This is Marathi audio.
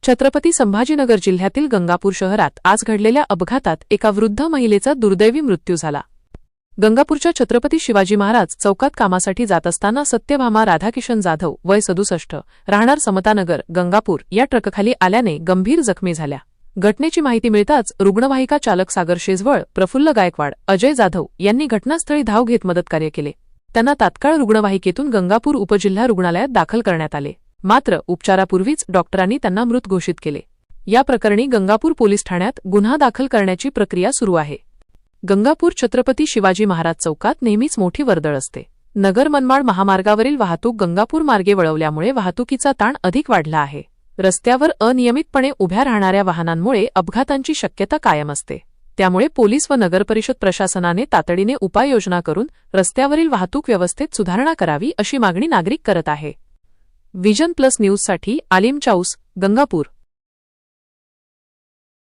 छत्रपती संभाजीनगर जिल्ह्यातील गंगापूर शहरात आज घडलेल्या अपघातात एका वृद्ध महिलेचा दुर्दैवी मृत्यू झाला। गंगापूरच्या छत्रपती शिवाजी महाराज चौकात कामासाठी जात असताना सत्यभामा राधाकिशन जाधव वय 67 राहणार समतानगर गंगापूर या ट्रकखाली आल्याने गंभीर जखमी झाल्या। घटनेची माहिती मिळताच रुग्णवाहिका चालक सागर शेजवळ, प्रफुल्ल गायकवाड, अजय जाधव यांनी घटनास्थळी धाव घेत मदतकार्य केले। त्यांना तात्काळ रुग्णवाहिकेतून गंगापूर उपजिल्हा रुग्णालयात दाखल करण्यात आले, मात्र उपचारापूर्वीच डॉक्टरांनी त्यांना मृत घोषित केले। या प्रकरणी गंगापूर पोलीस ठाण्यात गुन्हा दाखल करण्याची प्रक्रिया सुरू आहे। गंगापूर छत्रपती शिवाजी महाराज चौकात नेहमीच मोठी वर्दळ असते। नगर मनमाड महामार्गावरील वाहतूक गंगापूर मार्गे वळवल्यामुळे वाहतुकीचा ताण अधिक वाढला आहे। रस्त्यावर अनियमितपणे उभ्या राहणाऱ्या वाहनांमुळे अपघातांची शक्यता कायम असते। त्यामुळे पोलीस व नगरपरिषद प्रशासनाने तातडीने उपाययोजना करून रस्त्यावरील वाहतूक व्यवस्थेत सुधारणा करावी अशी मागणी नागरिक करत आहे। विजन प्लस न्यूजसाठी आलिम चाऊस, गंगापूर।